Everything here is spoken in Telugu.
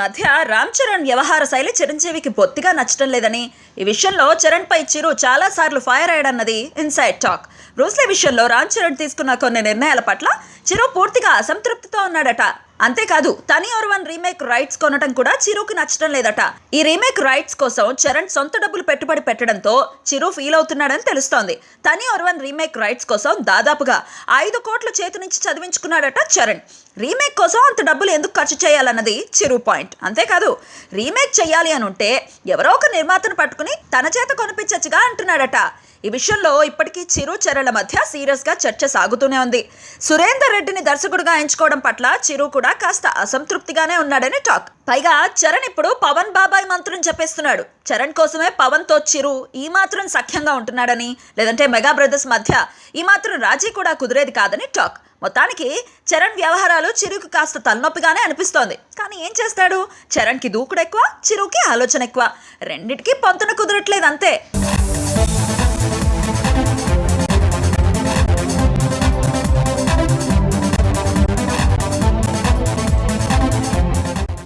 మధ్య రామ్ చరణ్ వ్యవహార శైలి చిరంజీవికి బొత్తిగా నచ్చడం లేదని, ఈ విషయంలో చరణ్ పై చిరు చాలా సార్లు ఫైర్ అయ్యాడన్నది ఇన్సైడ్ టాక్. బ్రూస్లీ విషయంలో రామ్ చరణ్ తీసుకున్న కొన్ని నిర్ణయాల పట్ల చిరు పూర్తిగా అసంతృప్తితో ఉన్నాడట. అంతేకాదు తని ఒరువన్ రీమేక్ రైట్స్ కొనటం కూడా చిరుకి నచ్చడం లేదట. ఈ రీమేక్ రైట్స్ కోసం చరణ్ సొంత డబ్బులు పెట్టుబడి పెట్టడంతో చిరు ఫీల్ అవుతున్నాడని తెలుస్తోంది. తని ఒరువన్ రీమేక్ రైట్స్ కోసం దాదాపుగా 5 కోట్లు చేతి నుంచి చదివించుకున్నాడట చరణ్. రీమేక్ కోసం అంత డబ్బులు ఎందుకు ఖర్చు చేయాలన్నది చిరు పాయింట్. అంతేకాదు రీమేక్ చెయ్యాలి అని ఉంటే ఎవరో ఒక నిర్మాతను పట్టుకుని తన చేత కొనిపించచ్చుగా అంటున్నాడట. ఈ విషయంలో ఇప్పటికీ చిరు చరణ్ల మధ్య సీరియస్ గా చర్చ సాగుతూనే ఉంది. సురేందర్ రెడ్డిని దర్శకుడిగా ఎంచుకోవడం పట్ల చిరు కూడా కాస్త అసంతృప్తిగానే ఉన్నాడని టాక్. పైగా చరణ్ ఇప్పుడు పవన్ బాబాయ్ మంత్రం చెప్పేస్తున్నాడు. చరణ్ కోసమే పవన్ తో చిరు ఈ మాత్రం సఖ్యంగా ఉంటున్నాడని, లేదంటే మెగా బ్రదర్స్ మధ్య ఈ మాత్రం రాజీ కూడా కుదిరేది కాదని టాక్. మొత్తానికి చరణ్ వ్యవహారాలు చిరుకు కాస్త తలనొప్పిగానే అనిపిస్తోంది. కానీ ఏం చేస్తాడు, చరణ్కి దూకుడు ఎక్కువ, చిరుకి ఆలోచన ఎక్కువ. రెండిటికి పొంతన కుదరట్లేదు అంతే.